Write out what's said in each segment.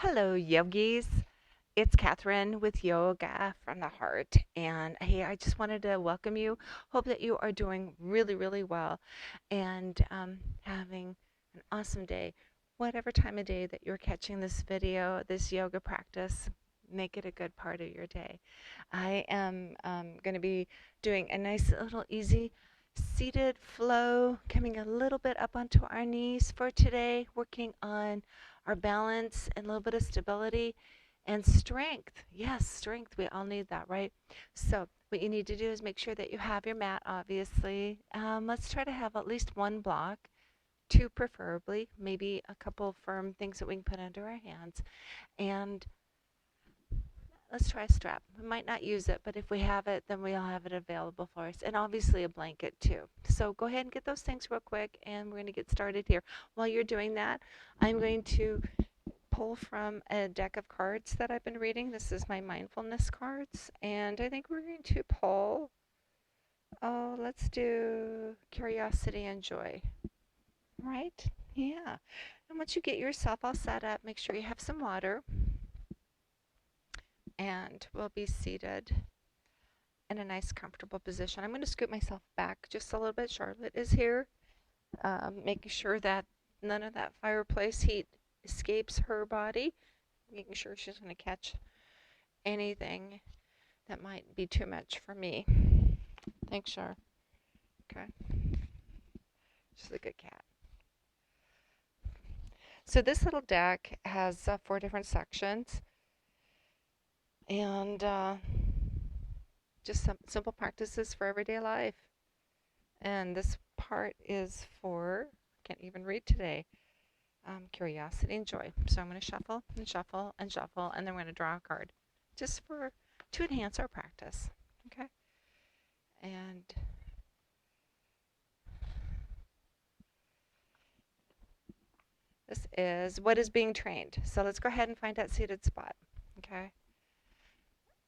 Hello, yogis. It's Catherine with Yoga from the Heart. And hey, I just wanted to welcome you. Hope that you are doing really, really well and having an awesome day. Whatever time of day that you're catching this video, this yoga practice, make it a good part of your day. I am going to be doing a nice little easy seated flow, coming a little bit up onto our knees for today, working on our balance and a little bit of stability and strength. Yes, strength. We all need that, right? So, what you need to do is make sure that you have your mat, obviously. Let's try to have at least one block, two preferably, maybe a couple firm things that we can put under our hands. And let's try a strap. We might not use it, but if we have it, then we'll have it available for us. And obviously a blanket too. So go ahead and get those things real quick, and we're going to get started here. While you're doing that, I'm going to pull from a deck of cards that I've been reading. This is my mindfulness cards, and I think we're going to pull, oh, let's do curiosity and joy, right? Yeah. And once you get yourself all set up, make sure you have some water, and we'll be seated in a nice, comfortable position. I'm going to scoot myself back just a little bit. Charlotte is here, making sure that none of that fireplace heat escapes her body, making sure she's going to catch anything that might be too much for me. Thanks, Char. Okay. She's a good cat. So this little deck has 4 different sections, and just some simple practices for everyday life. And this part is for, can't even read today, curiosity and joy. So I'm going to shuffle and shuffle and shuffle, and then we're going to draw a card just to enhance our practice. Okay? And this is what is being trained. So let's go ahead and find that seated spot. Okay?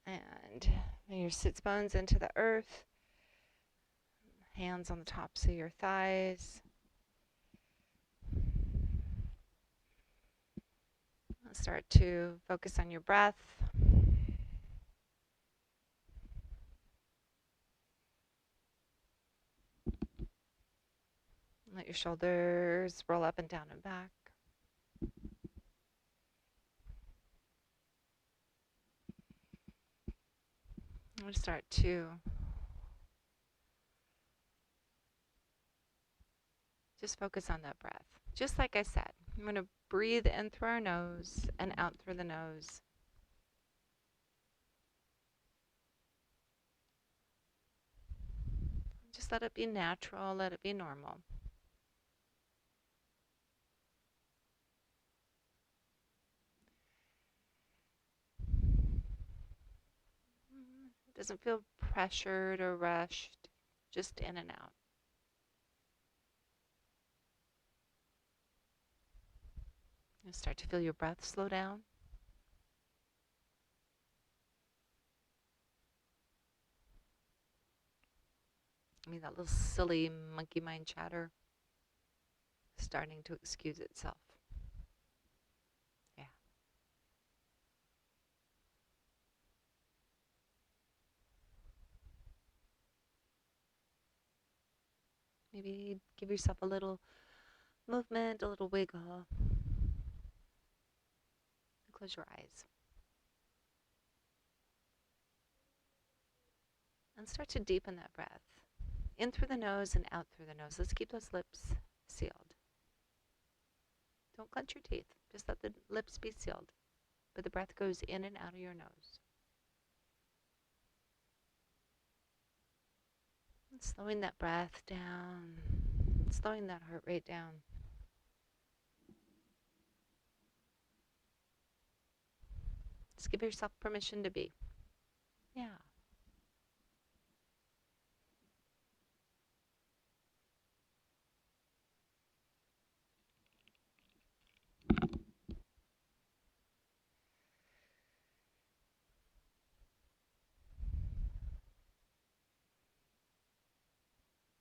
And your sits bones into the earth, hands on the tops of your thighs. Start to focus on your breath. Let your shoulders roll up and down and back. I'm going to start to just focus on that breath. Just like I said, I'm going to breathe in through our nose and out through the nose. Just let it be natural, let it be normal. It doesn't feel pressured or rushed, just in and out. You start to feel your breath slow down. I mean, that little silly monkey mind chatter starting to excuse itself. Yeah. Maybe give yourself a little movement, a little wiggle. Close your eyes. And start to deepen that breath. In through the nose and out through the nose. Let's keep those lips sealed. Don't clench your teeth. Just let the lips be sealed. But the breath goes in and out of your nose. And slowing that breath down. Slowing that heart rate down. Just give yourself permission to be. Yeah.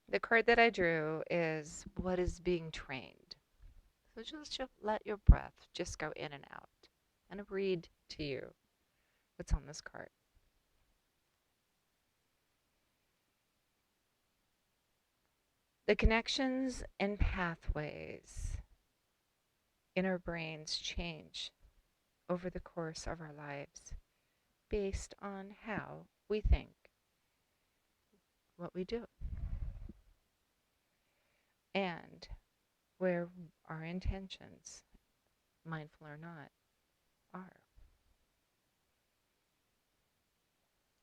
The card that I drew is what is being trained. So just let your breath just go in and out. kind of read to you what's on this card. The connections and pathways in our brains change over the course of our lives based on how we think, what we do, and where our intentions, mindful or not, are.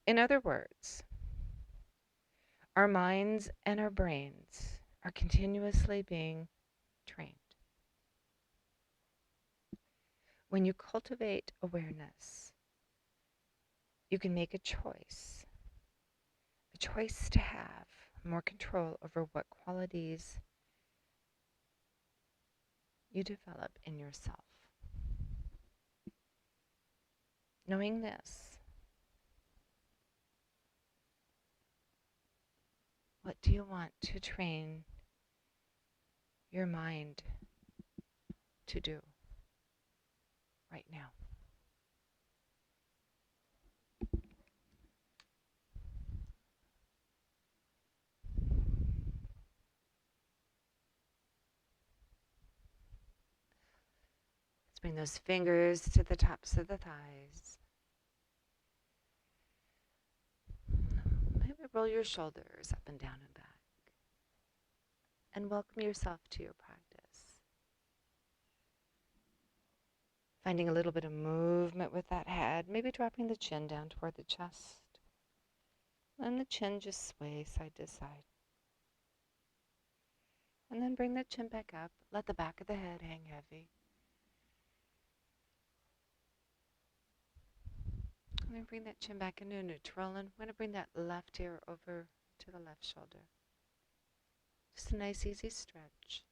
In other words, our minds and our brains are continuously being trained. When you cultivate awareness, you can make a choice to have more control over what qualities you develop in yourself. Knowing this, what do you want to train your mind to do right now? Let's bring those fingers to the tops of the thighs. Maybe roll your shoulders up and down and back. And welcome yourself to your practice. Finding a little bit of movement with that head, maybe dropping the chin down toward the chest. And the chin just sway side to side. And then bring the chin back up. Let the back of the head hang heavy. And then bring that chin back into neutral. And we're going to bring that left ear over to the left shoulder. Just a nice, easy stretch.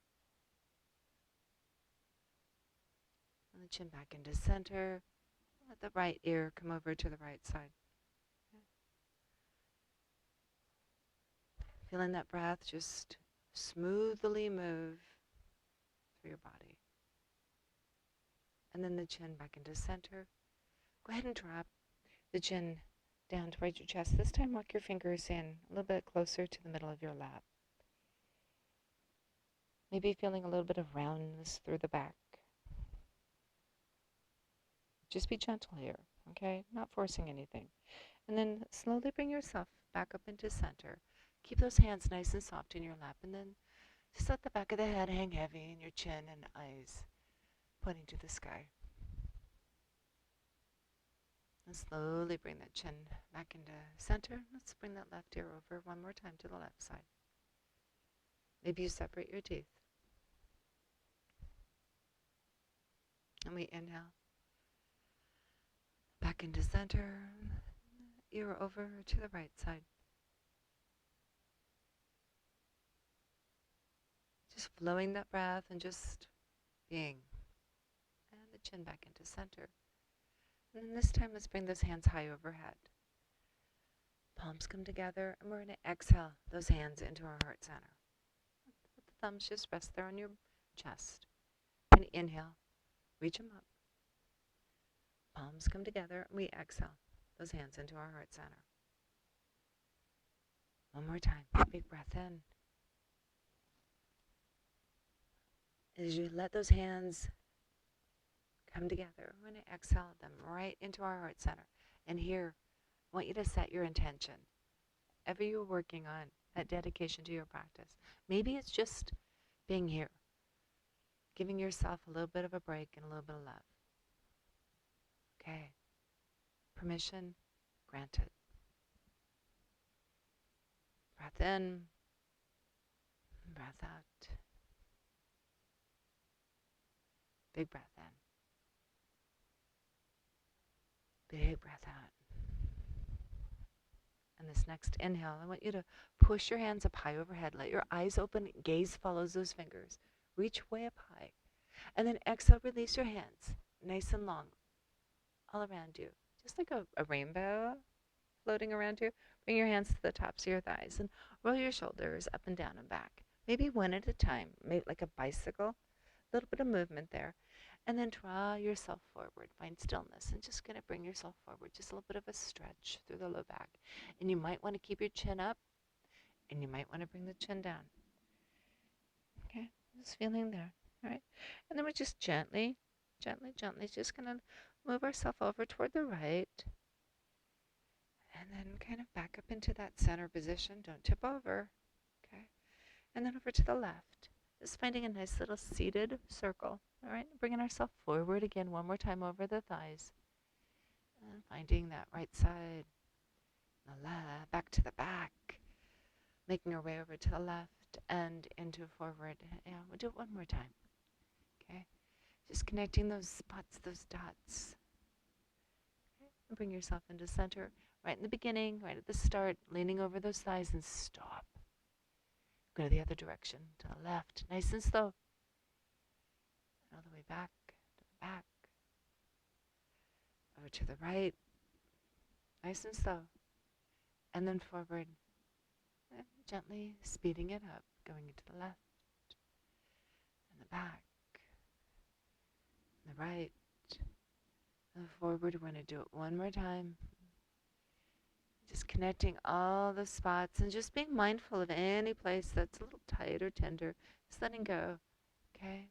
And the chin back into center. Let the right ear come over to the right side. Feeling that breath just smoothly move through your body. And then the chin back into center. Go ahead and drop the chin down towards your chest. This time walk your fingers in a little bit closer to the middle of your lap. Maybe feeling a little bit of roundness through the back. Just be gentle here, okay? Not forcing anything. And then slowly bring yourself back up into center. Keep those hands nice and soft in your lap, and then just let the back of the head hang heavy and your chin and eyes pointing to the sky. And slowly bring that chin back into center. Let's bring that left ear over one more time to the left side. Maybe you separate your teeth. And we inhale. Back into center. Ear over to the right side. Just flowing that breath and just being. And the chin back into center. And then this time, let's bring those hands high overhead. Palms come together, and we're going to exhale those hands into our heart center. Let the thumbs just rest there on your chest. And inhale, reach them up. Palms come together, and we exhale those hands into our heart center. One more time, big breath in. As you let those hands come together, we're going to exhale them right into our heart center. And here, I want you to set your intention. Whatever you're working on, that dedication to your practice. Maybe it's just being here, giving yourself a little bit of a break and a little bit of love. Okay. Permission granted. Breath in, breath out. Big breath in. Big breath out. And this next inhale, I want you to push your hands up high overhead. Let your eyes open. Gaze follows those fingers. Reach way up high. And then exhale, release your hands. Nice and long. All around you. Just like a rainbow floating around you. Bring your hands to the tops of your thighs and roll your shoulders up and down and back. Maybe one at a time. Maybe like a bicycle. A little bit of movement there. And then draw yourself forward. Find stillness and just going to bring yourself forward. Just a little bit of a stretch through the low back. And you might want to keep your chin up and you might want to bring the chin down. Okay, just feeling there. All right. And then we're just gently, just going to move ourselves over toward the right. And then kind of back up into that center position. Don't tip over. Okay. And then over to the left. Just finding a nice little seated circle. All right. Bringing ourselves forward again one more time over the thighs. And finding that right side. The left. Back to the back. Making our way over to the left and into forward. Yeah, we'll do it one more time. Okay. Just connecting those spots, those dots. Okay. And bring yourself into center. Right in the beginning, right at the start, leaning over those thighs and stop. Go the other direction, to the left, nice and slow. All the way back, to the back. Over to the right, nice and slow. And then forward, and gently speeding it up, going into the left, and the back, and the right, and forward. We're going to do it one more time. Just connecting all the spots and just being mindful of any place that's a little tight or tender. Just letting go, okay?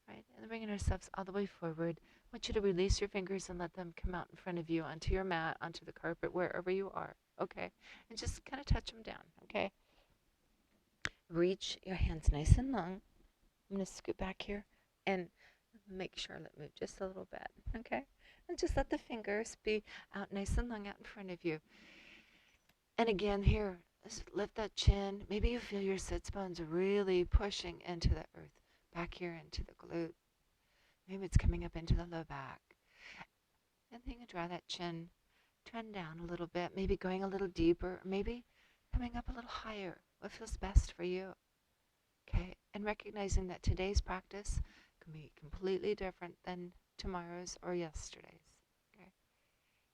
Right, and then bringing ourselves all the way forward. I want you to release your fingers and let them come out in front of you onto your mat, onto the carpet, wherever you are, okay? And just kind of touch them down, okay? Reach your hands nice and long. I'm going to scoot back here and make Charlotte move just a little bit, okay? And just let the fingers be out nice and long out in front of you. And again, here, just lift that chin. Maybe you feel your sits bones really pushing into the earth, back here into the glute. Maybe it's coming up into the low back. And then you draw that chin, turn down a little bit, maybe going a little deeper, maybe coming up a little higher. What feels best for you? Okay, and recognizing that today's practice can be completely different than tomorrow's or yesterday's. Okay,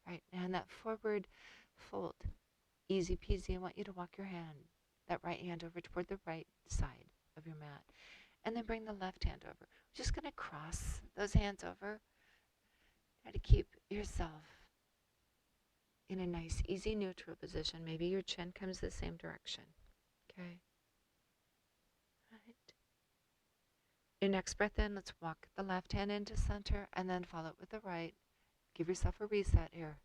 right, and that forward fold, easy peasy. I want you to walk your hand, that right hand over toward the right side of your mat. And then bring the left hand over. We're just going to cross those hands over. Try to keep yourself in a nice, easy, neutral position. Maybe your chin comes the same direction. Okay? Right. Your next breath in, let's walk the left hand into center and then follow it with the right. Give yourself a reset here.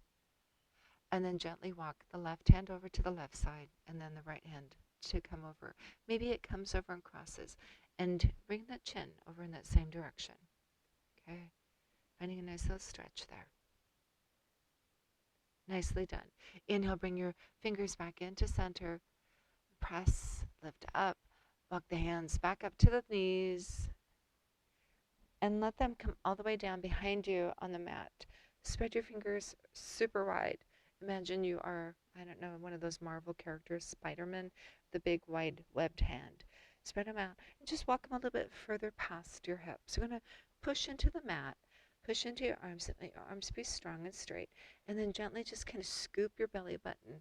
And then gently walk the left hand over to the left side and then the right hand to come over. Maybe it comes over and crosses. And bring that chin over in that same direction. Okay? Finding a nice little stretch there. Nicely done. Inhale, bring your fingers back into center. Press, lift up. Walk the hands back up to the knees. And let them come all the way down behind you on the mat. Spread your fingers super wide. Imagine you are, I don't know, one of those Marvel characters, Spider-Man, the big wide webbed hand. Spread them out and just walk them a little bit further past your hips. You're going to push into the mat, push into your arms, and let your arms be strong and straight. And then gently just kind of scoop your belly button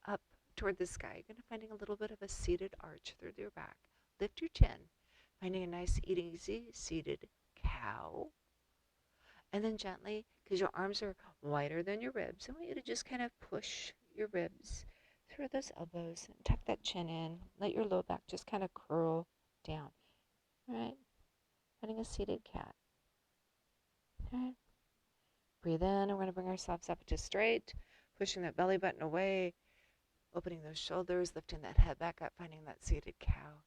up toward the sky. You're going to finding a little bit of a seated arch through your back. Lift your chin, finding a nice, easy, seated cow. And then gently, because your arms are wider than your ribs, I want you to just kind of push your ribs through those elbows and tuck that chin in. Let your low back just kind of curl down. All right? Finding a seated cat. All right? Breathe in. We're going to bring ourselves up to straight, pushing that belly button away, opening those shoulders, lifting that head back up, finding that seated cow.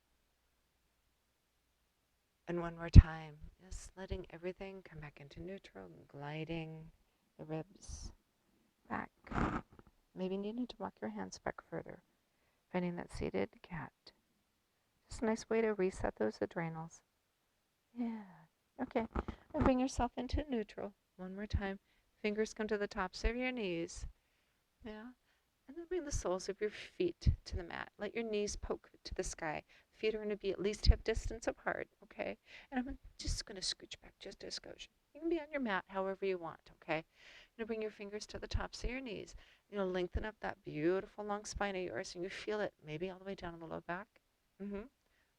And one more time, just letting everything come back into neutral, gliding the ribs back. Maybe needing to walk your hands back further, finding that seated cat. Just a nice way to reset those adrenals. Yeah. Okay. And bring yourself into neutral. One more time. Fingers come to the tops of your knees. Yeah. And then bring the soles of your feet to the mat. Let your knees poke to the sky. Feet are going to be at least hip distance apart, okay? And I'm just going to scooch back just a skosh. You can be on your mat however you want, okay? You're going to bring your fingers to the tops of your knees. You know, lengthen up that beautiful long spine of yours, and you feel it maybe all the way down in the low back. All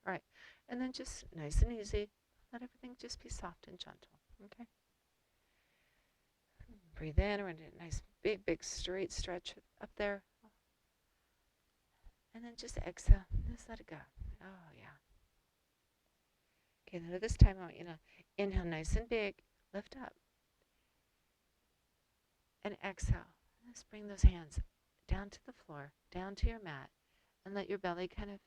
right. And then just nice and easy, let everything just be soft and gentle, Okay. Breathe in. We're going to do a nice big straight stretch up there. And then just exhale. Just let it go. Oh, yeah. Okay, now this time I want you to inhale nice and big. Lift up. And exhale. Just bring those hands down to the floor, down to your mat. And let your belly kind of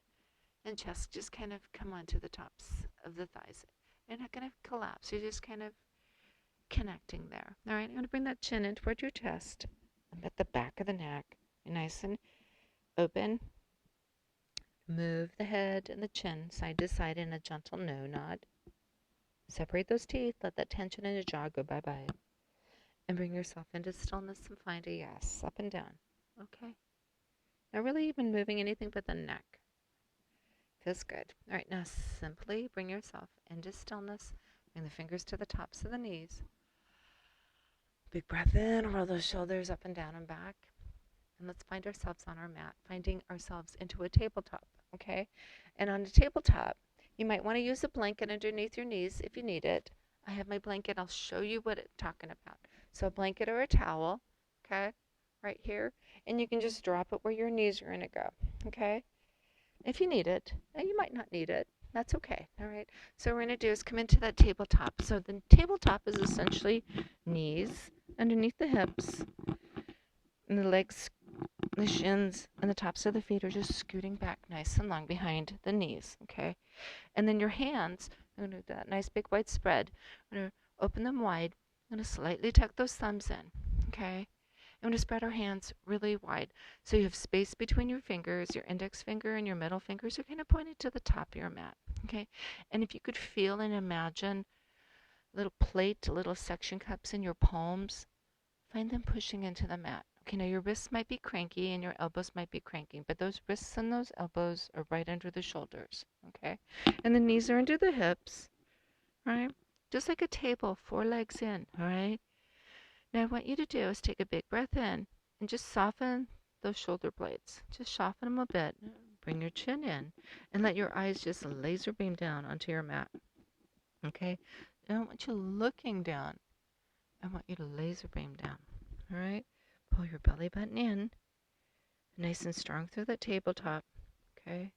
and chest just kind of come onto the tops of the thighs. You're not going to collapse. You're just kind of connecting there. All right, I'm going to bring that chin in toward your chest and let the back of the neck be nice and open. Move the head and the chin side to side in a gentle no nod. Separate those teeth. Let that tension in your jaw go bye-bye. And bring yourself into stillness and find a yes, up and down. Okay. Not really even moving anything but the neck. Feels good. All right, now simply bring yourself into stillness. Bring the fingers to the tops of the knees. Big breath in, roll those shoulders up and down and back. And let's find ourselves on our mat, finding ourselves into a tabletop, okay? And on the tabletop, you might want to use a blanket underneath your knees if you need it. I have my blanket. I'll show you what I'm talking about. So a blanket or a towel, okay, right here. And you can just drop it where your knees are going to go, okay? If you need it, and you might not need it, that's okay, all right? So what we're going to do is come into that tabletop. So the tabletop is essentially knees underneath the hips, and the legs, the shins, and the tops of the feet are just scooting back nice and long behind the knees, okay? And then your hands, I'm going to do that nice big wide spread. I'm going to open them wide. I'm going to slightly tuck those thumbs in, okay? I'm going to spread our hands really wide. So you have space between your fingers, your index finger and your middle fingers are kind of pointed to the top of your mat, okay? And if you could feel and imagine little plate, little suction cups in your palms, find them pushing into the mat. Okay, now your wrists might be cranky and your elbows might be cranking, but those wrists and those elbows are right under the shoulders, okay? And the knees are under the hips, right? Just like a table, 4 legs in, all right? Now, what I want you to do is take a big breath in and just soften those shoulder blades. Just soften them a bit. Bring your chin in and let your eyes just laser beam down onto your mat. Okay? I don't want you looking down. I want you to laser beam down. All right? Pull your belly button in, nice and strong through the tabletop. Okay?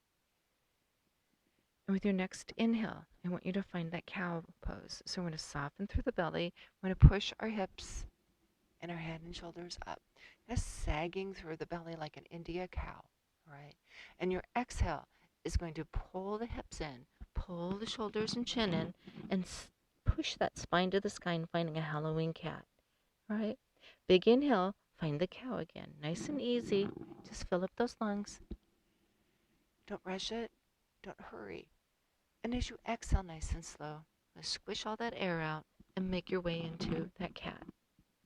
And with your next inhale, I want you to find that cow pose. So we're going to soften through the belly. We're going to push our hips and our head and shoulders up, just sagging through the belly like an India cow, right? And your exhale is going to pull the hips in, pull the shoulders and chin in, and push that spine to the sky and finding a Halloween cat, right? Big inhale, find the cow again, nice and easy. Just fill up those lungs. Don't rush it. Don't hurry. And as you exhale nice and slow, squish all that air out and make your way into that cat.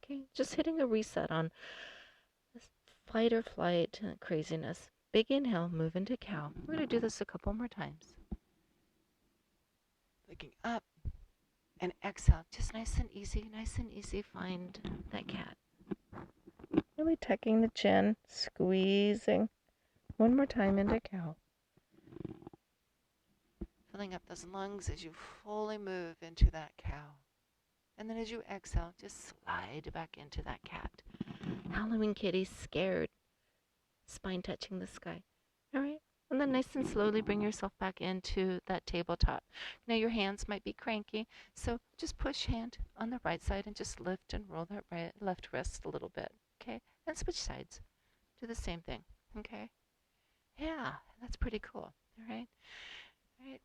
Okay, just hitting a reset on this fight or flight craziness. Big inhale, move into cow. We're going to do this a couple more times. Looking up and exhale, just nice and easy, find that cat. Really tucking the chin, squeezing. One more time into cow. Filling up those lungs as you fully move into that cow. And then as you exhale, just slide back into that cat. Halloween kitty, scared, spine touching the sky. All right. And then nice and slowly bring yourself back into that tabletop. Now your hands might be cranky, so just push hand on the right side and just lift and roll that left wrist a little bit. Okay. And switch sides. Do the same thing. Okay. Yeah, that's pretty cool. All right. All right.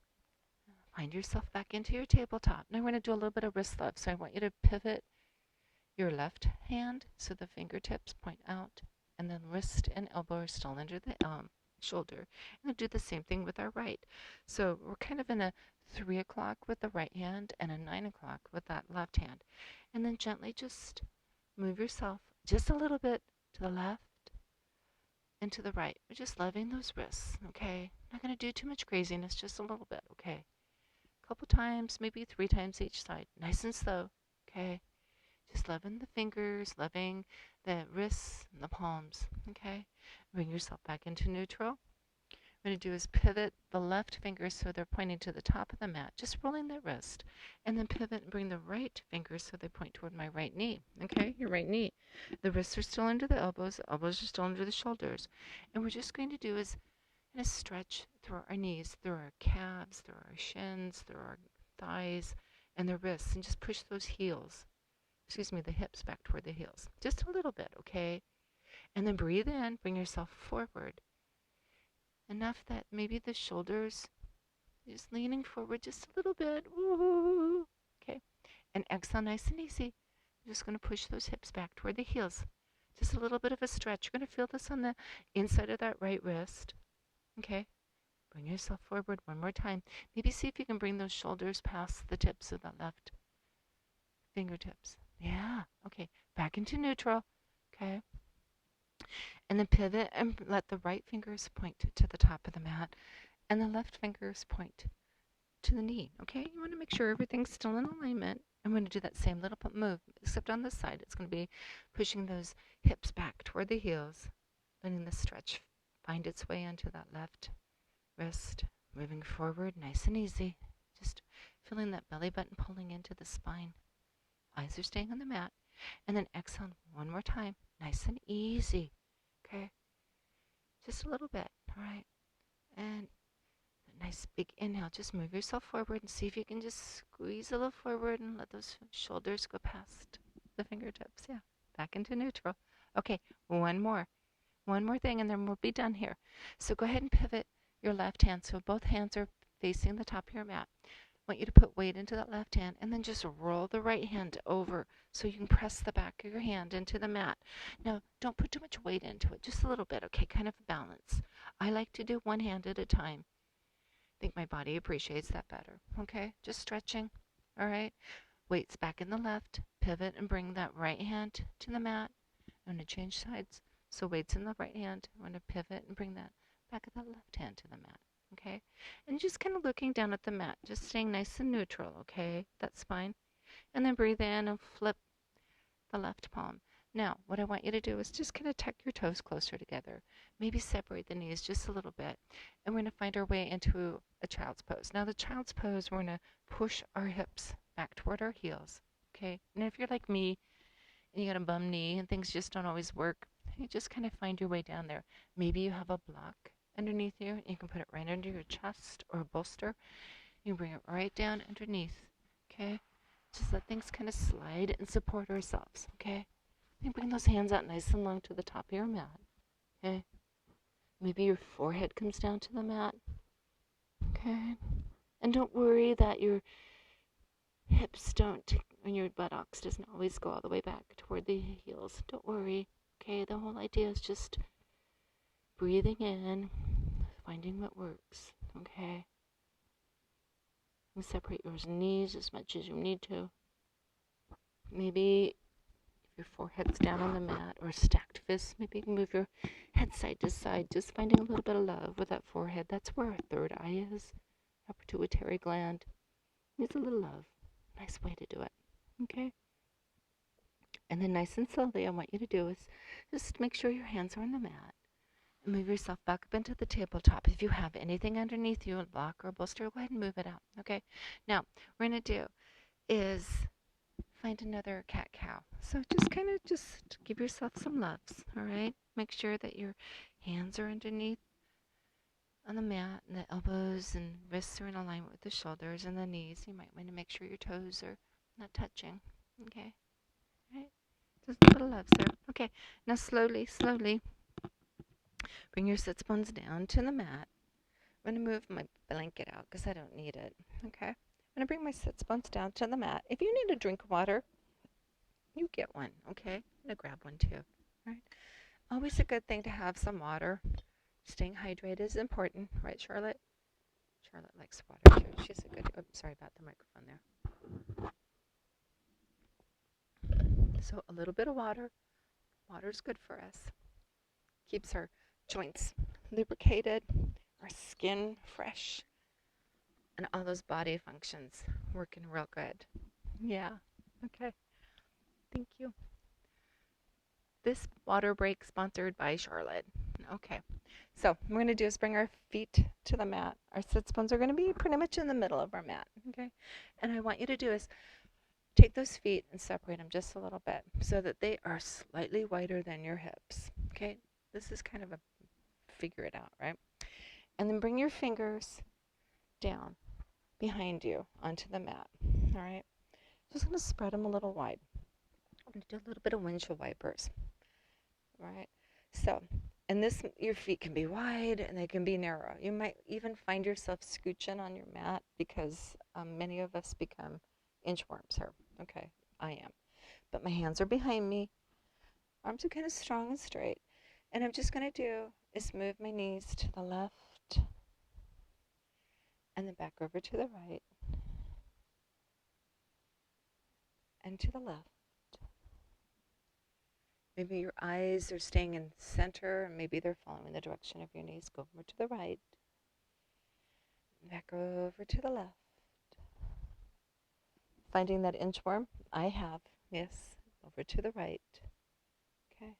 Find yourself back into your tabletop. Now we're going to do a little bit of wrist love. So I want you to pivot your left hand so the fingertips point out, and then wrist and elbow are still under the shoulder. And we'll do the same thing with our right. So we're kind of in a 3 o'clock with the right hand and a 9 o'clock with that left hand. And then gently just move yourself just a little bit to the left and to the right. We're just loving those wrists, okay? Not going to do too much craziness, just a little bit, okay? A couple times, maybe 3 times each side. Nice and slow, okay? Just loving the fingers, loving the wrists and the palms, okay? Bring yourself back into neutral. I'm going to do is pivot the left fingers so they're pointing to the top of the mat, just rolling the wrist, and then pivot and bring the right fingers so they point toward my right knee. Okay, your right knee. The wrists are still under the elbows are still under the shoulders. And we're just going to do is kind of stretch through our knees, through our calves, through our shins, through our thighs, and the wrists, and just push those the hips back toward the heels. Just a little bit, okay? And then breathe in, bring yourself forward. Enough that maybe the shoulders just leaning forward just a little bit. Ooh. Okay. And exhale nice and easy. You're just going to push those hips back toward the heels. Just a little bit of a stretch. You're going to feel this on the inside of that right wrist. Okay. Bring yourself forward one more time. Maybe see if you can bring those shoulders past the tips of the left fingertips. Yeah. Okay. Back into neutral. Okay. And then pivot and let the right fingers point to the top of the mat and the left fingers point to the knee. Okay. You want to make sure everything's still in alignment. I'm going to do that same little move, except on this side. It's going to be pushing those hips back toward the heels, letting the stretch find its way into that left wrist, moving forward nice and easy. Just feeling that belly button pulling into the spine. Eyes are staying on the mat. And then exhale one more time, nice and easy. Okay? Just a little bit, all right? And a nice big inhale. Just move yourself forward and see if you can just squeeze a little forward and let those shoulders go past the fingertips. Yeah, back into neutral. Okay, one more thing, and then we'll be done here. So go ahead and pivot your left hand so both hands are facing the top of your mat. I want you to put weight into that left hand and then just roll the right hand over so you can press the back of your hand into the mat. Now, don't put too much weight into it, just a little bit, okay? Kind of balance. I like to do one hand at a time. I think my body appreciates that better, okay? Just stretching, all right? Weight's back in the left. Pivot and bring that right hand to the mat. I'm going to change sides. So weight's in the right hand. I'm going to pivot and bring that back of the left hand to the mat. Okay? And just kind of looking down at the mat, just staying nice and neutral, okay? That spine. And then breathe in and flip the left palm. Now, what I want you to do is just kind of tuck your toes closer together. Maybe separate the knees just a little bit. And we're going to find our way into a child's pose. Now, the child's pose, we're going to push our hips back toward our heels, okay? And if you're like me, and you got a bum knee and things just don't always work, you just kind of find your way down there. Maybe you have a block underneath you. You can put it right under your chest or a bolster. You can bring it right down underneath, okay? Just let things kind of slide and support ourselves, okay? You bring those hands out nice and long to the top of your mat, okay? Maybe your forehead comes down to the mat, okay? And don't worry that your hips don't, and your buttocks doesn't always go all the way back toward the heels. Don't worry, okay? The whole idea is just breathing in, finding what works, okay? You separate your knees as much as you need to. Maybe if your forehead's down on the mat or stacked fists, maybe you can move your head side to side, just finding a little bit of love with that forehead. That's where our third eye is, our pituitary gland. Needs a little love. Nice way to do it, okay? And then nice and slowly, I want you to do is just make sure your hands are on the mat. And move yourself back up into the tabletop. If you have anything underneath you, a block or a bolster, go ahead and move it out, okay? Now, what we're going to do is find another cat-cow. So just give yourself some loves, all right? Make sure that your hands are underneath on the mat, and the elbows and wrists are in alignment with the shoulders and the knees. You might want to make sure your toes are not touching, okay? All right? Just a little love, sir. Okay, now slowly, bring your sits bones down to the mat. I'm going to move my blanket out because I don't need it, okay? I'm going to bring my sits bones down to the mat. If you need a drink of water, you get one, okay? I'm going to grab one too, all right? Always a good thing to have some water. Staying hydrated is important, right, Charlotte? Charlotte likes water too. She's a good, oh, sorry about the microphone there. So a little bit of water. Water's good for us. Keeps our joints lubricated, our skin fresh, and all those body functions working real good. Yeah, okay. Thank you. This water break sponsored by Charlotte. Okay. So what we're going to do is bring our feet to the mat. Our sits bones are going to be pretty much in the middle of our mat, okay? And I want you to do is take those feet and separate them just a little bit so that they are slightly wider than your hips, okay? This is kind of a figure it out, right? And then bring your fingers down behind you onto the mat, all right? Just going to spread them a little wide. I'm going to do a little bit of windshield wipers, all right? So, and this, your feet can be wide and they can be narrow. You might even find yourself scooching on your mat because many of us become inchworms here. Okay, I am. But my hands are behind me. Arms are kind of strong and straight. And I'm just going to do is move my knees to the left and then back over to the right and to the left. Maybe your eyes are staying in center, and maybe they're following the direction of your knees. Go over to the right, back over to the left. Finding that inchworm, I have, yes, over to the right. Okay.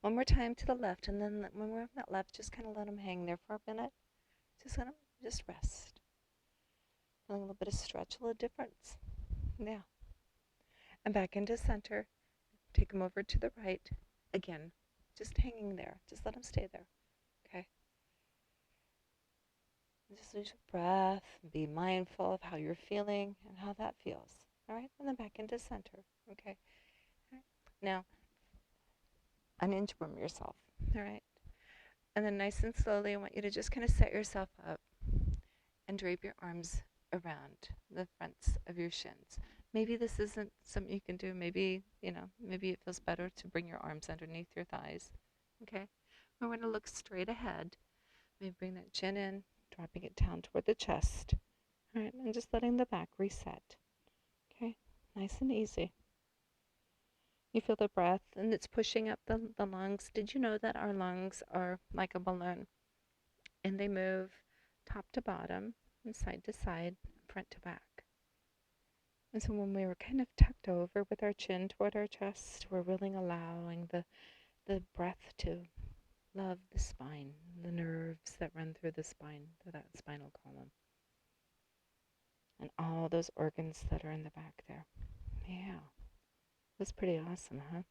One more time to the left, and then when we're on that left, just kind of let them hang there for a minute. Just let them just rest. Feeling a little bit of stretch, a little difference. Yeah. And back into center. Take them over to the right. Again, just hanging there. Just let them stay there. Okay. Just use your breath. Be mindful of how you're feeling and how that feels. All right. And then back into center. Okay. All right. Now, uninchworm yourself. All right. And then nice and slowly, I want you to just kind of set yourself up and drape your arms around the fronts of your shins. Maybe this isn't something you can do. Maybe, maybe it feels better to bring your arms underneath your thighs. Okay? We're going to look straight ahead. Maybe bring that chin in, dropping it down toward the chest. All right, and just letting the back reset. Okay? Nice and easy. You feel the breath, and it's pushing up the lungs. Did you know that our lungs are like a balloon? And they move top to bottom and side to side, front to back. And so when we were kind of tucked over with our chin toward our chest, we're really allowing the breath to love the spine, the nerves that run through the spine, through that spinal column, and all those organs that are in the back there. Yeah, that's pretty awesome, huh?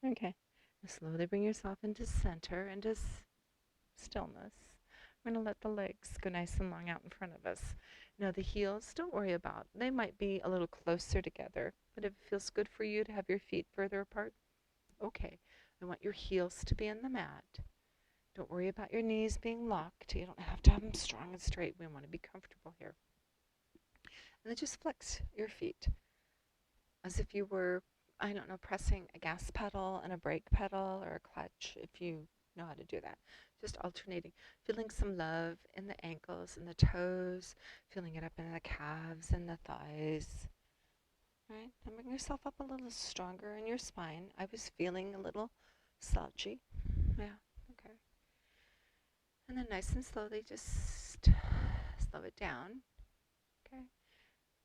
Okay, now slowly bring yourself into center, into stillness. We're going to let the legs go nice and long out in front of us. Now the heels, don't worry about. They might be a little closer together, but if it feels good for you to have your feet further apart, okay. I want your heels to be in the mat. Don't worry about your knees being locked. You don't have to have them strong and straight. We want to be comfortable here. And then just flex your feet as if you were, I don't know, pressing a gas pedal and a brake pedal or a clutch, if you know how to do that. Just alternating, feeling some love in the ankles and the toes, feeling it up in the calves and the thighs. Right? And bring yourself up a little stronger in your spine. I was feeling a little slouchy. Yeah, okay. And then nice and slowly just slow it down. Okay.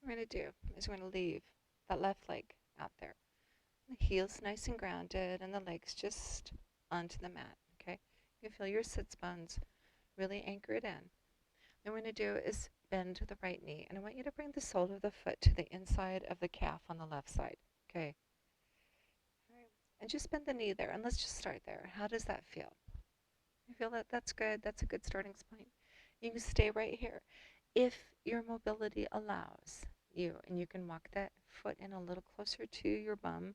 What we're going to do is we're going to leave that left leg out there. The heels nice and grounded and the legs just onto the mat. Okay. You feel your sits bones really anchor it in. Then what we're going to do is bend the right knee. And I want you to bring the sole of the foot to the inside of the calf on the left side. Okay. All right. And just bend the knee there. And let's just start there. How does that feel? You feel that that's good? That's a good starting point. You can stay right here. If your mobility allows you, and you can walk that foot in a little closer to your bum,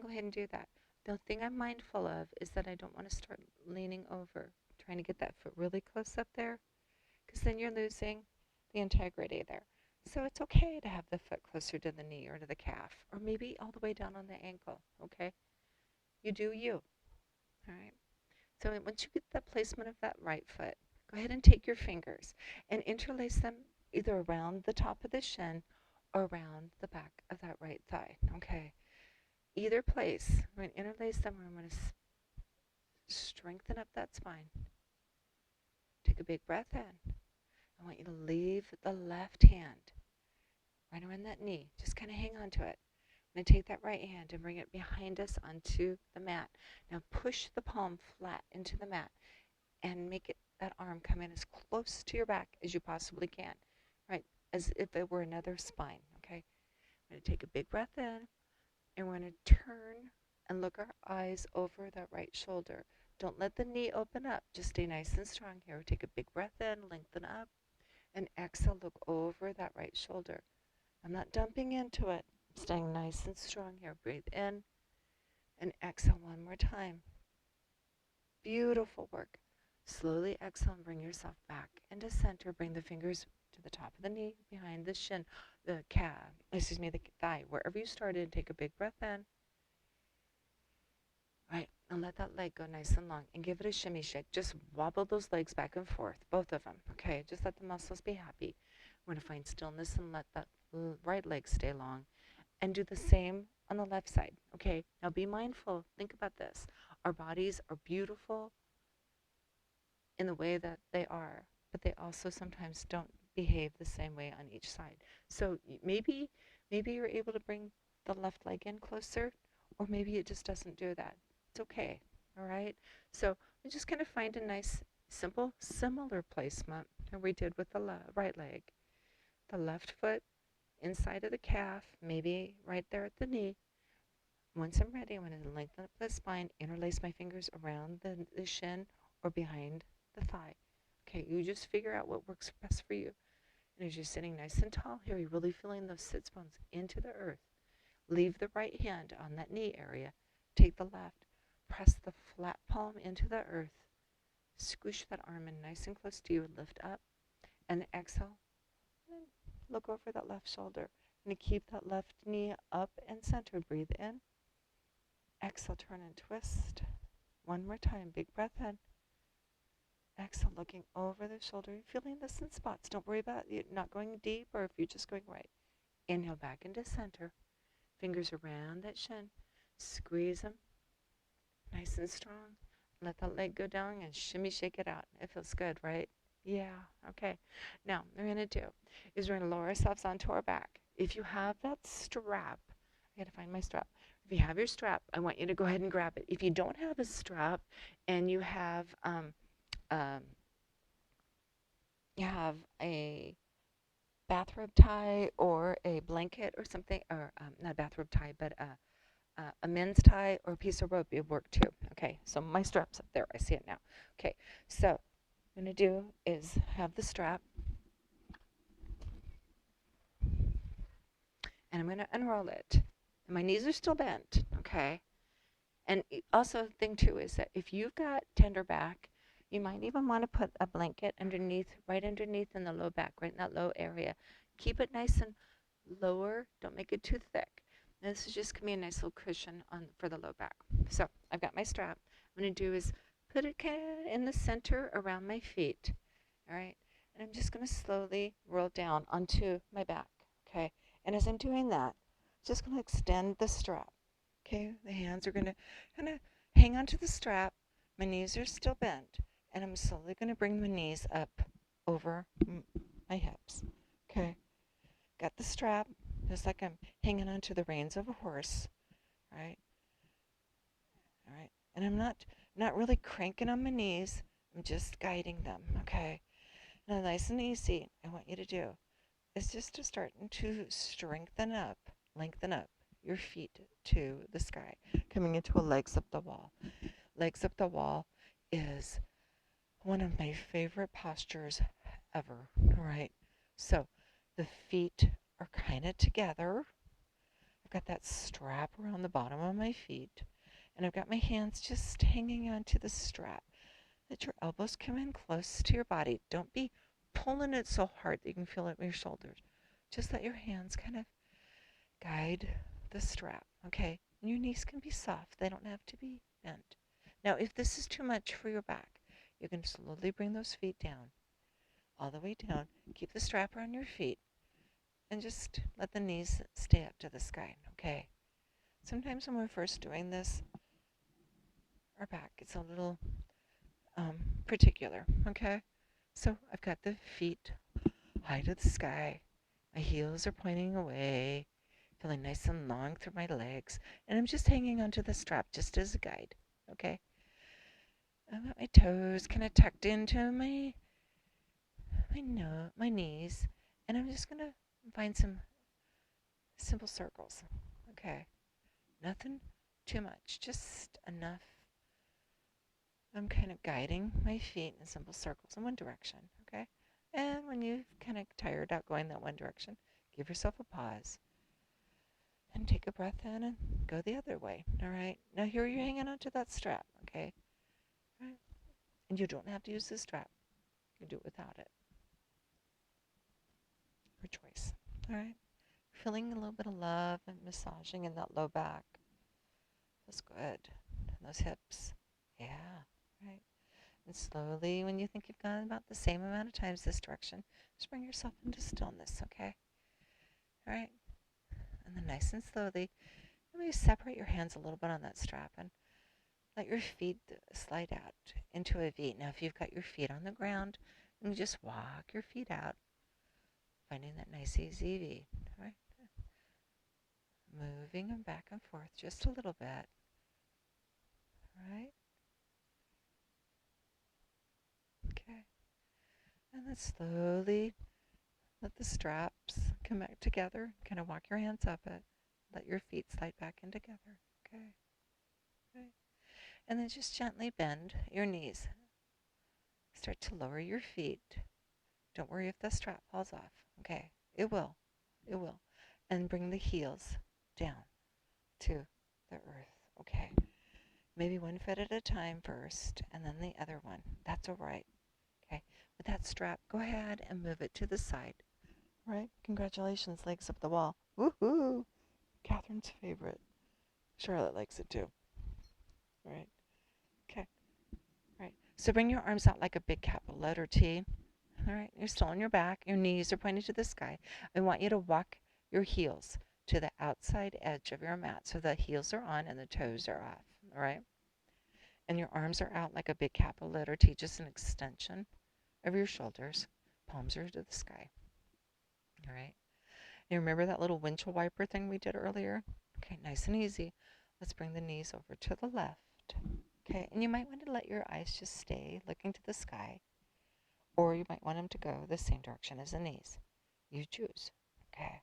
go ahead and do that. The thing I'm mindful of is that I don't want to start leaning over, trying to get that foot really close up there, because then you're losing the integrity there. So it's okay to have the foot closer to the knee or to the calf, or maybe all the way down on the ankle, okay? You do you, all right? So once you get the placement of that right foot, go ahead and take your fingers and interlace them either around the top of the shin or around the back of that right thigh, okay? Either place, we're going to interlace them and we're going to strengthen up that spine. Take a big breath in. I want you to leave the left hand right around that knee. Just kind of hang on to it. I'm going to take that right hand and bring it behind us onto the mat. Now push the palm flat into the mat and make it that arm come in as close to your back as you possibly can, right? As if it were another spine, okay? I'm going to take a big breath in, and we're going to turn and look our eyes over that right shoulder. Don't let the knee open up. Just stay nice and strong here. Take a big breath in, lengthen up, and exhale, look over that right shoulder. I'm not dumping into it. I'm staying nice and strong here. Breathe in and exhale one more time. Beautiful work. Slowly exhale and bring yourself back into center. Bring the fingers to the top of the knee, behind the shin, the calf, the thigh. Wherever you started, take a big breath in. Right, and let that leg go nice and long and give it a shimmy shake. Just wobble those legs back and forth, both of them, okay? Just let the muscles be happy. We're going to find stillness and let that right leg stay long. And do the same on the left side, okay? Now be mindful. Think about this. Our bodies are beautiful in the way that they are, but they also sometimes don't behave the same way on each side. So maybe you're able to bring the left leg in closer, or maybe it just doesn't do that. It's okay, all right? So we just kind of find a nice, simple, similar placement that we did with the right leg. The left foot inside of the calf, maybe right there at the knee. Once I'm ready, I'm going to lengthen up the spine, interlace my fingers around the shin or behind the thigh. Okay, you just figure out what works best for you. And as you're sitting nice and tall here, you're really feeling those sits bones into the earth. Leave the right hand on that knee area. Take the left. Press the flat palm into the earth. Squish that arm in nice and close to you. Lift up and exhale. And look over that left shoulder. And keep that left knee up and centered. Breathe in. Exhale, turn and twist. One more time. Big breath in. Exhale, looking over the shoulder. Feeling this in spots. Don't worry about it not going deep or if you're just going right. Inhale back into center. Fingers around that shin. Squeeze them. Nice and strong. Let that leg go down and shimmy shake it out. It feels good, right? Yeah, okay. Now, what we're going to do is we're going to lower ourselves onto our back. If you have that strap, I got to find my strap. If you have your strap, I want you to go ahead and grab it. If you don't have a strap and you have a bathrobe tie or a blanket or something, or not a bathrobe tie, but a men's tie or a piece of rope, it would work too. Okay, so my strap's up there. I see it now. Okay, so what I'm going to do is have the strap, and I'm going to unroll it. And my knees are still bent, okay? And also the thing too is that if you've got tender back, you might even want to put a blanket underneath, right underneath in the low back, right in that low area. Keep it nice and lower. Don't make it too thick. And this is just going to be a nice little cushion for the low back. So I've got my strap. What I'm going to do is put it kind of in the center around my feet. All right. And I'm just going to slowly roll down onto my back. Okay. And as I'm doing that, just going to extend the strap. Okay. The hands are going to kind of hang onto the strap. My knees are still bent. And I'm slowly going to bring my knees up over my hips. Okay. Got the strap, just like I'm hanging onto the reins of a horse, right? All right. And I'm not really cranking on my knees. I'm just guiding them, okay? Now, nice and easy, I want you to do is just to start to lengthen up your feet to the sky, coming into a legs up the wall. Legs up the wall is one of my favorite postures ever, all right? So the feet are kind of together. I've got that strap around the bottom of my feet, and I've got my hands just hanging onto the strap. Let your elbows come in close to your body. Don't be pulling it so hard that you can feel it in your shoulders. Just let your hands kind of guide the strap, okay? And your knees can be soft. They don't have to be bent. Now, if this is too much for your back, you can slowly bring those feet down, all the way down. Keep the strap around your feet, and just let the knees stay up to the sky, okay? Sometimes when we're first doing this, our back gets a little particular, okay? So I've got the feet high to the sky. My heels are pointing away, feeling nice and long through my legs, and I'm just hanging onto the strap just as a guide, okay? I've got my toes kind of tucked into my knees, and I'm just gonna find some simple circles. Okay, nothing too much, just enough. I'm kind of guiding my feet in simple circles in one direction. Okay, and when you've kind of tired out going that one direction, give yourself a pause and take a breath in and go the other way. All right. Now here you're hanging onto that strap. Okay. All right. And you don't have to use the strap. You can do it without it. Your choice. All right. Feeling a little bit of love and massaging in that low back. Feels good. And those hips. Yeah. Right. And slowly, when you think you've gone about the same amount of times this direction, just bring yourself into stillness. Okay. All right. And then nice and slowly, maybe separate your hands a little bit on that strap and let your feet slide out into a V. Now, if you've got your feet on the ground, you just walk your feet out, finding that nice easy V. All right? Moving them back and forth just a little bit. All right? Okay. And then slowly let the straps come back together. Kind of walk your hands up it. Let your feet slide back in together. Okay. Okay. And then just gently bend your knees. Start to lower your feet. Don't worry if the strap falls off. Okay. It will. It will. And bring the heels down to the earth. Okay. Maybe one foot at a time first, and then the other one. That's all right. Okay. With that strap, go ahead and move it to the side. All right. Congratulations, legs up the wall. Woohoo! Catherine's favorite. Charlotte likes it too. All right. Okay. All right. So bring your arms out like a big capital letter T. All right. You're still on your back. Your knees are pointed to the sky. I want you to walk your heels to the outside edge of your mat so the heels are on and the toes are off. All right. And your arms are out like a big capital letter T, just an extension of your shoulders. Palms are to the sky. All right. You remember that little windshield wiper thing we did earlier? Okay, nice and easy. Let's bring the knees over to the left. Okay, and you might want to let your eyes just stay looking to the sky, or you might want them to go the same direction as the knees. You choose. Okay.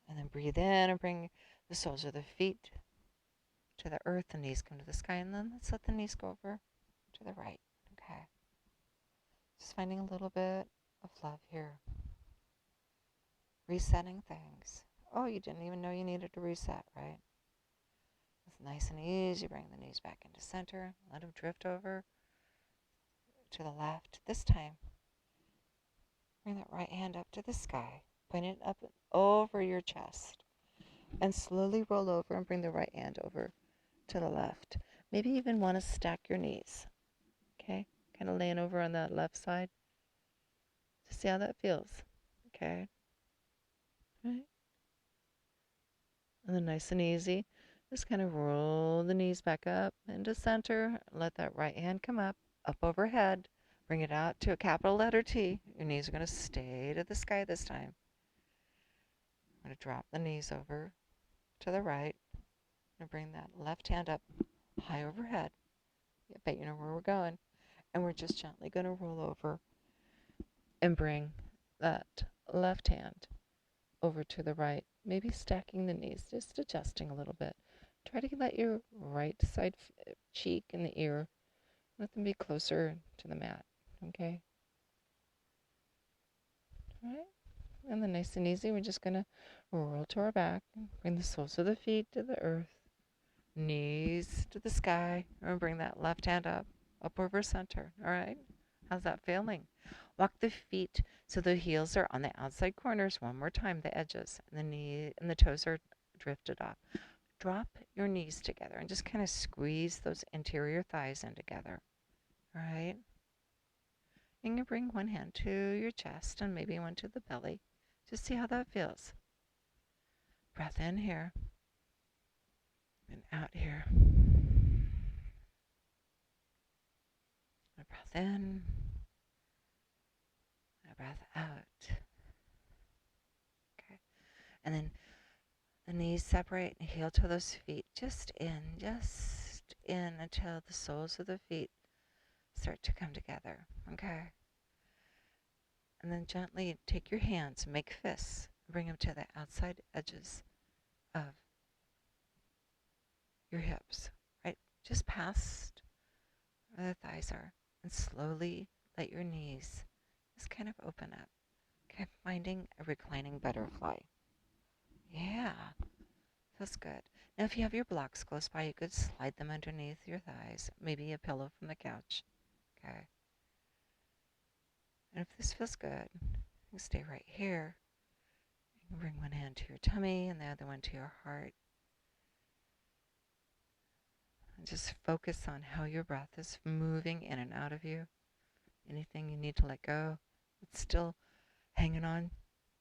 And then breathe in and bring the soles of the feet to the earth, the knees come to the sky, and then let's let the knees go over to the right. Okay. Just finding a little bit of love here. Resetting things. Oh, you didn't even know you needed to reset, right? It's nice and easy. Bring the knees back into center. Let them drift over to the left. This time, bring that right hand up to the sky. Point it up over your chest. And slowly roll over and bring the right hand over to the left. Maybe even want to stack your knees. Okay? Kind of laying over on that left side. Just see how that feels. Okay? Right? And then nice and easy. Just kind of roll the knees back up into center. Let that right hand come up overhead. Bring it out to a capital letter T. Your knees are going to stay to the sky this time. I'm going to drop the knees over to the right. And bring that left hand up high overhead. I bet you know where we're going. And we're just gently going to roll over and bring that left hand over to the right. Maybe stacking the knees, just adjusting a little bit. Try to let your right side cheek and the ear, let them be closer to the mat. Okay? All right? And then nice and easy, we're just going to roll to our back, bring the soles of the feet to the earth, knees to the sky, and bring that left hand up over center. All right? How's that feeling? Walk the feet so the heels are on the outside corners one more time, the edges, and the knee and the toes are drifted off. Drop your knees together and just kind of squeeze those interior thighs in together. All right? And you bring one hand to your chest and maybe one to the belly. Just see how that feels. Breath in here and out here. A breath in, a breath out. Okay. And then the knees separate and heel to those feet. Just in, just in until the soles of the feet start to come together. Okay. And then gently take your hands, make fists, bring them to the outside edges of your hips, right? Just past where the thighs are. And slowly let your knees just kind of open up. Okay, finding a reclining butterfly. Yeah, feels good. Now, if you have your blocks close by, you could slide them underneath your thighs, maybe a pillow from the couch. Okay. And if this feels good, you can stay right here. You can bring one hand to your tummy and the other one to your heart. And just focus on how your breath is moving in and out of you. Anything you need to let go, it's still hanging on,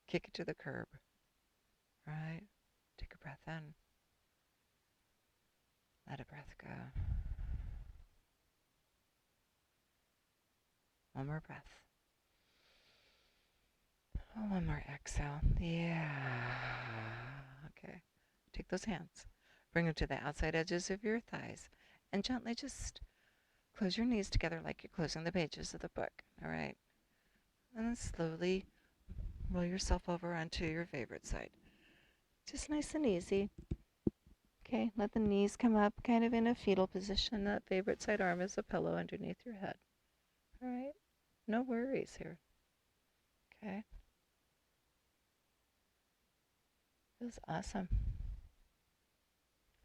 kick it to the curb. Right? Take a breath in. Let a breath go. One more breath. Oh, one more exhale. Yeah. Okay. Take those hands. Bring them to the outside edges of your thighs. And gently just close your knees together like you're closing the pages of the book. All right? And then slowly roll yourself over onto your favorite side. Just nice and easy. Okay, let the knees come up kind of in a fetal position. That favorite side arm is a pillow underneath your head. All right? No worries here. Okay? Feels awesome.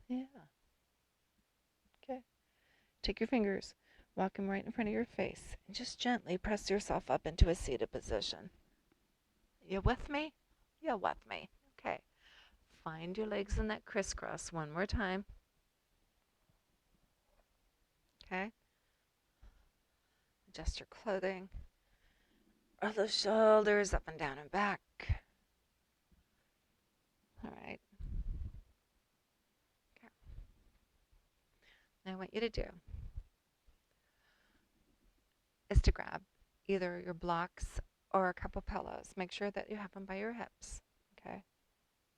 Yeah. Okay. Take your fingers, walk them right in front of your face, and just gently press yourself up into a seated position. You with me? You with me? Okay. Find your legs in that crisscross one more time. Okay? Adjust your clothing. Roll those shoulders up and down and back. All right. Okay. Now, I want you to do is to grab either your blocks or a couple pillows. Make sure that you have them by your hips. Okay?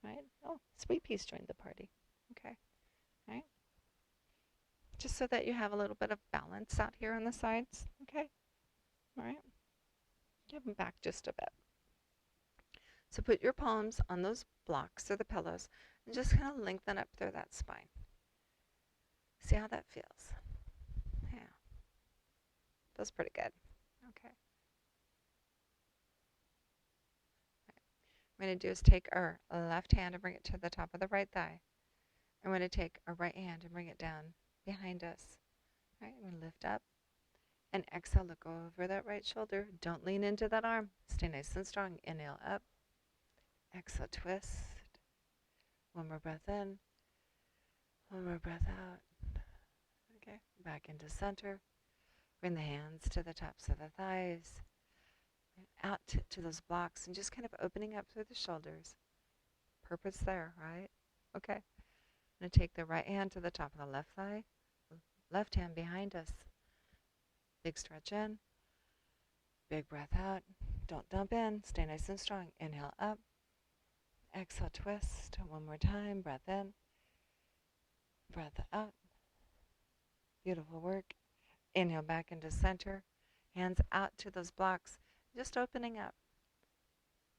Right? Oh, Sweet Pea's joined the party. Okay? Right? Just so that you have a little bit of balance out here on the sides. Okay? All right? Give them back just a bit. So put your palms on those blocks or the pillows and just kind of lengthen up through that spine. See how that feels? Yeah. Feels pretty good. Okay. What I'm going to do is take our left hand and bring it to the top of the right thigh. I'm going to take our right hand and bring it down behind us. All right, I'm going to lift up and exhale, look over that right shoulder. Don't lean into that arm. Stay nice and strong. Inhale up. Exhale, twist. One more breath in. One more breath out. Okay, back into center. Bring the hands to the tops of the thighs. Out to those blocks and just kind of opening up through the shoulders. Purpose there, right? Okay. I'm going to take the right hand to the top of the left thigh. Left hand behind us. Big stretch in. Big breath out. Don't dump in. Stay nice and strong. Inhale up. Exhale, twist. One more time. Breath in. Breath out. Beautiful work. Inhale back into center. Hands out to those blocks. Just opening up.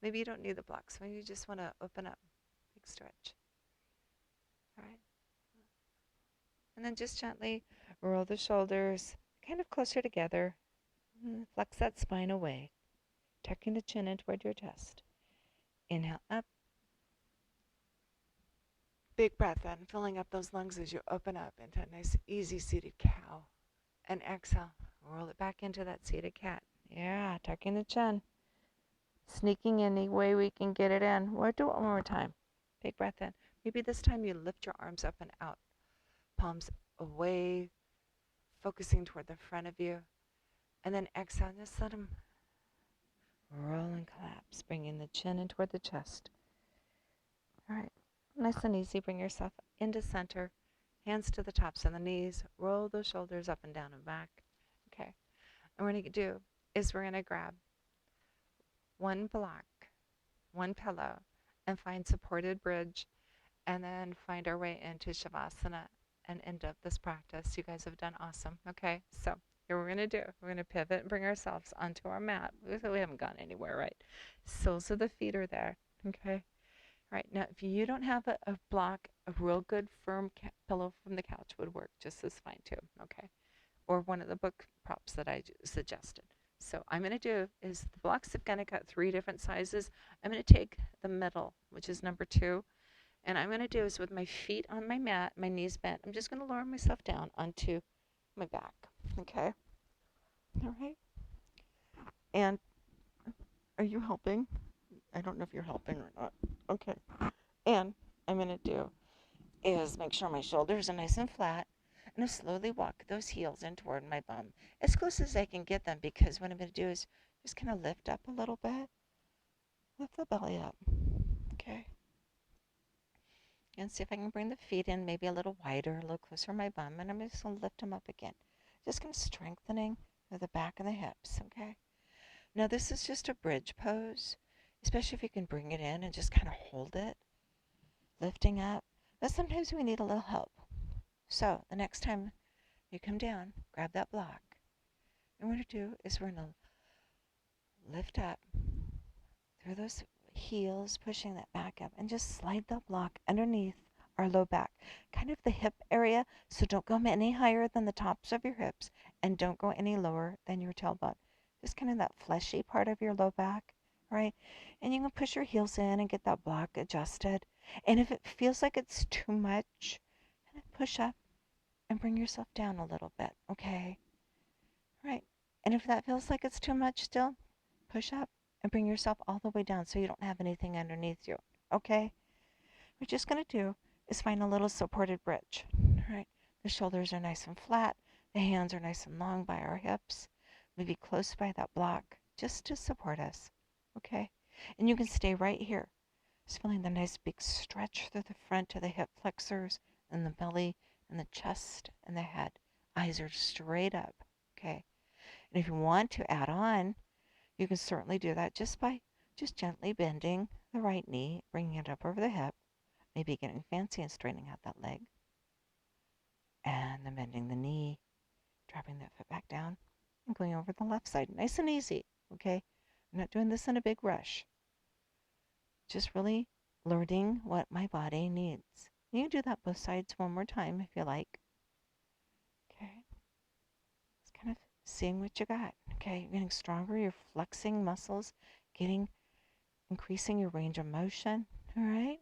Maybe you don't need the blocks. Maybe you just want to open up. Big stretch. All right. And then just gently roll the shoulders kind of closer together. Flex that spine away. Tucking the chin in toward your chest. Inhale up. Big breath in, filling up those lungs as you open up into a nice, easy seated cow. And exhale. Roll it back into that seated cat. Yeah, tucking the chin. Sneaking any way we can get it in. We'll do it one more time. Big breath in. Maybe this time you lift your arms up and out. Palms away, focusing toward the front of you. And then exhale, just let them roll and collapse, bringing the chin in toward the chest. All right, nice and easy. Bring yourself into center. Hands to the tops of the knees. Roll those shoulders up and down and back. Okay, and what we're going to do is we're going to grab one block, one pillow, and find supported bridge, and then find our way into Shavasana and end up this practice. You guys have done awesome. Okay, so here we're going to do. We're going to pivot and bring ourselves onto our mat. We haven't gone anywhere, right? Soles of the feet are there. Okay. Right now, if you don't have a block, a real good firm pillow from the couch would work just as fine too. Okay, or one of the book props that I suggested. So I'm going to do is the blocks have kind of got 3 different sizes. I'm going to take the middle, which is number 2, and I'm going to do is with my feet on my mat, my knees bent. I'm just going to lower myself down onto my back. Okay. All right. And are you helping? I don't know if you're helping or not. Okay. And I'm going to do is make sure my shoulders are nice and flat and I slowly walk those heels in toward my bum as close as I can get them, because what I'm going to do is just kind of lift up a little bit, lift the belly up. Okay. And see if I can bring the feet in maybe a little wider, a little closer to my bum, and I'm just going to lift them up again. Just kind of strengthening the back and the hips. Okay. Now this is just a bridge pose, especially if you can bring it in and just kind of hold it, lifting up. But sometimes we need a little help. So the next time you come down, grab that block. And what we're going to do is we're going to lift up through those heels, pushing that back up, and just slide the block underneath our low back, kind of the hip area. So don't go any higher than the tops of your hips and don't go any lower than your tailbone. Just kind of that fleshy part of your low back, right? And you can push your heels in and get that block adjusted. And if it feels like it's too much, kind of push up and bring yourself down a little bit, okay? Right. And if that feels like it's too much still, push up and bring yourself all the way down so you don't have anything underneath you, okay? What we're just going to do is find a little supported bridge, right? The shoulders are nice and flat. The hands are nice and long by our hips. Maybe close by that block just to support us, okay? And you can stay right here. Just feeling the nice big stretch through the front of the hip flexors and the belly and the chest and the head. Eyes are straight up, okay? And if you want to add on, you can certainly do that just by just gently bending the right knee, bringing it up over the hip, maybe getting fancy and straightening out that leg, and then bending the knee, dropping that foot back down, and going over the left side. Nice and easy, okay? I'm not doing this in a big rush. Just really learning what my body needs. You can do that both sides one more time if you like. Okay. Just kind of seeing what you got. Okay, you're getting stronger, you're flexing muscles, increasing your range of motion, all right?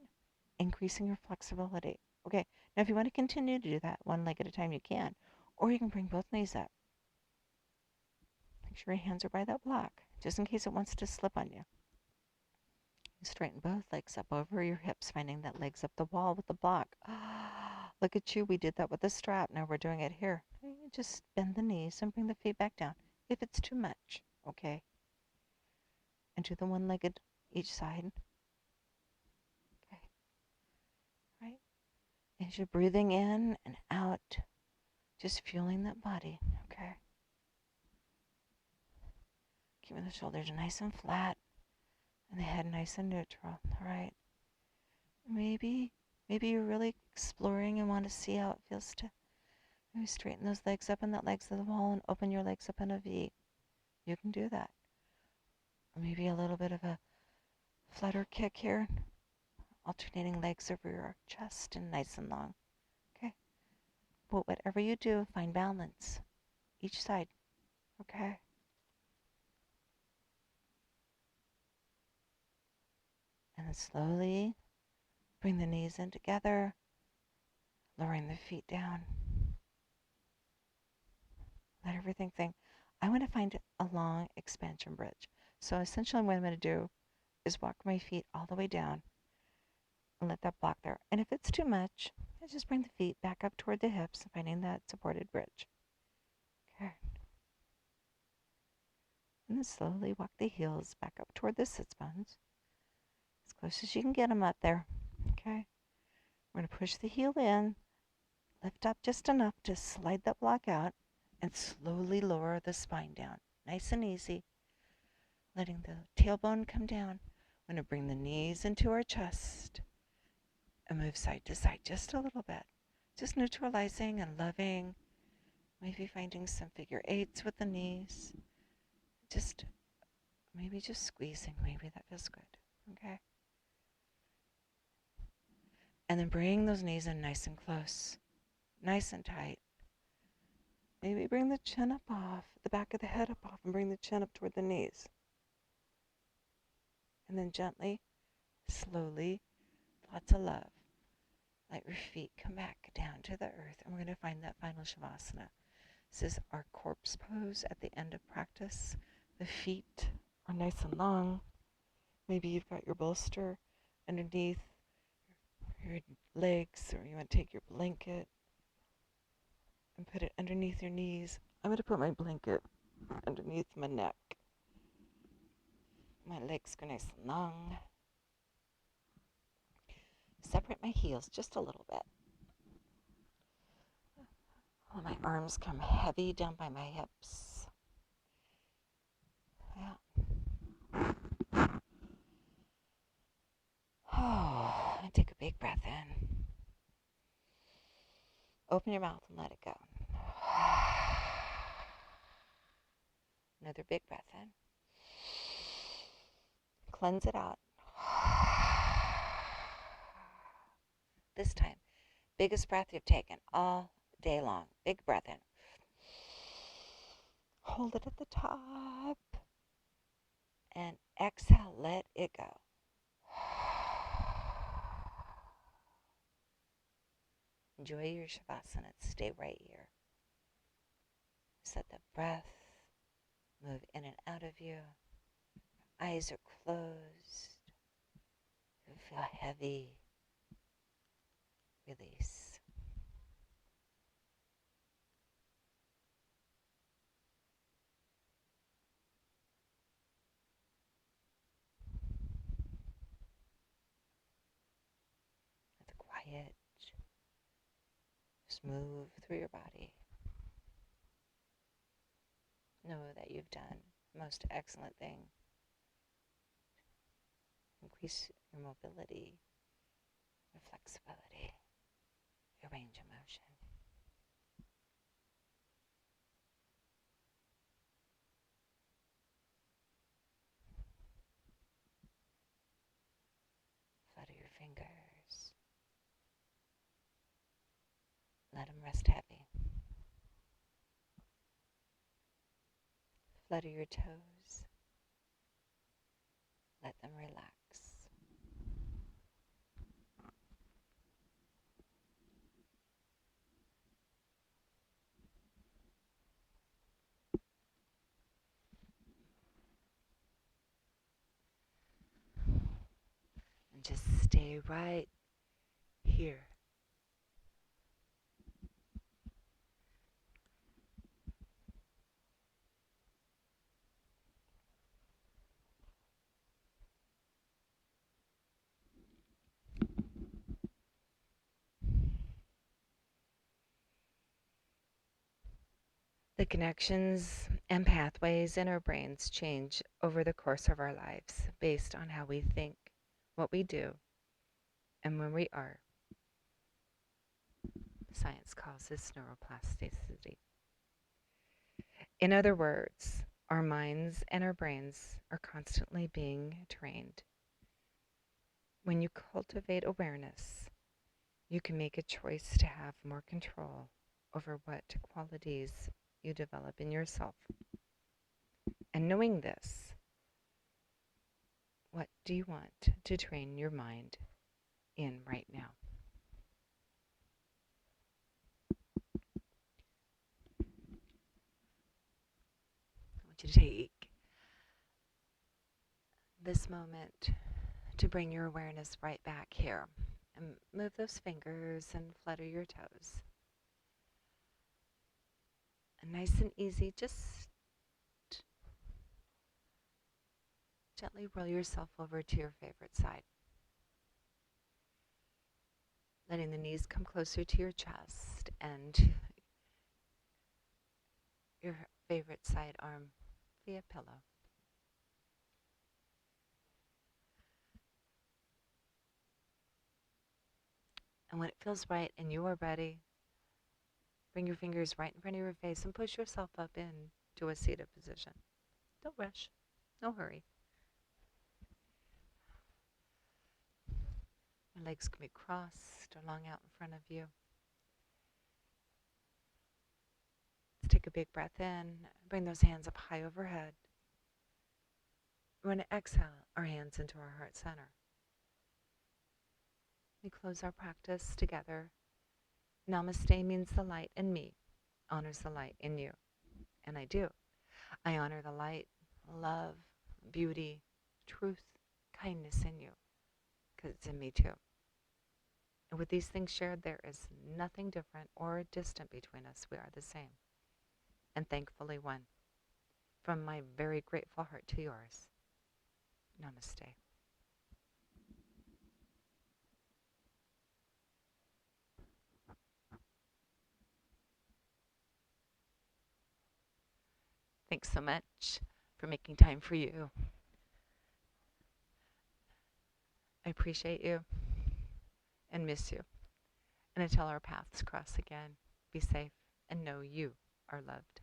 Increasing your flexibility. Okay, now if you want to continue to do that one leg at a time, you can. Or you can bring both knees up. Make sure your hands are by that block, just in case it wants to slip on you. Straighten both legs up over your hips, finding that legs up the wall with the block. Look at you, we did that with the strap. Now we're doing it here. Just bend the knees and bring the feet back down if it's too much, okay? And do the one-legged each side. Okay, right? As you're breathing in and out, just fueling that body, okay? Keeping the shoulders nice and flat and the head nice and neutral, all right? Maybe you're really exploring and want to see how it feels to maybe straighten those legs up and that legs to the wall and open your legs up in a V. You can do that. Or maybe a little bit of a flutter kick here, alternating legs over your chest and nice and long. Okay? But whatever you do, find balance each side. Okay? And then slowly bring the knees in together, lowering the feet down. Let everything think. I want to find a long expansion bridge. So essentially what I'm going to do is walk my feet all the way down and let that block there. And if it's too much, I just bring the feet back up toward the hips, finding that supported bridge. Okay. And then slowly walk the heels back up toward the sits bones, as close as you can get them up there. Okay. We're going to push the heel in, lift up just enough to slide that block out, and slowly lower the spine down. Nice and easy. Letting the tailbone come down. We're going to bring the knees into our chest and move side to side just a little bit. Just neutralizing and loving, maybe finding some figure eights with the knees. Just maybe just squeezing, maybe that feels good. Okay. And then bring those knees in nice and close, nice and tight. Maybe bring the chin up off, the back of the head up off, and bring the chin up toward the knees. And then gently, slowly, lots of love. Let your feet come back down to the earth. And we're going to find that final Shavasana. This is our corpse pose at the end of practice. The feet are nice and long. Maybe you've got your bolster underneath your legs, or you want to take your blanket and put it underneath your knees. I'm going to put my blanket underneath my neck. My legs go nice and long. Separate my heels just a little bit. Let my arms come heavy down by my hips. Yeah. Oh, and take a big breath in. Open your mouth and let it go. Another big breath in. Cleanse it out. This time, biggest breath you've taken all day long. Big breath in. Hold it at the top. And exhale, let it go. Enjoy your Shavasana. Stay right here. Set the breath. Move in and out of you. Eyes are closed. You feel heavy. Release. Let the quiet just move through your body. Know that you've done the most excellent thing. Increase your mobility, your flexibility, your range of motion. Flutter your fingers. Let them rest heavy. Flutter your toes. Let them relax. And just stay right here. The connections and pathways in our brains change over the course of our lives based on how we think, what we do, and when we are. Science calls this neuroplasticity. In other words, our minds and our brains are constantly being trained. When you cultivate awareness, you can make a choice to have more control over what qualities you develop in yourself. And knowing this, what do you want to train your mind in right now? I want you to take this moment to bring your awareness right back here and move those fingers and flutter your toes. And nice and easy, just gently roll yourself over to your favorite side. Letting the knees come closer to your chest and your favorite side arm via pillow. And when it feels right and you are ready, Bring your fingers right in front of your face and push yourself up into a seated position. Don't rush. No hurry. Your legs can be crossed or long out in front of you. Let's take a big breath in. Bring those hands up high overhead. We're going to exhale our hands into our heart center. We close our practice together. Namaste means the light in me honors the light in you. And I do. I honor the light, love, beauty, truth, kindness in you, because it's in me too. And with these things shared, there is nothing different or distant between us. We are the same. And thankfully one. From my very grateful heart to yours. Namaste. Thanks so much for making time for you. I appreciate you and miss you. And until our paths cross again, be safe and know you are loved.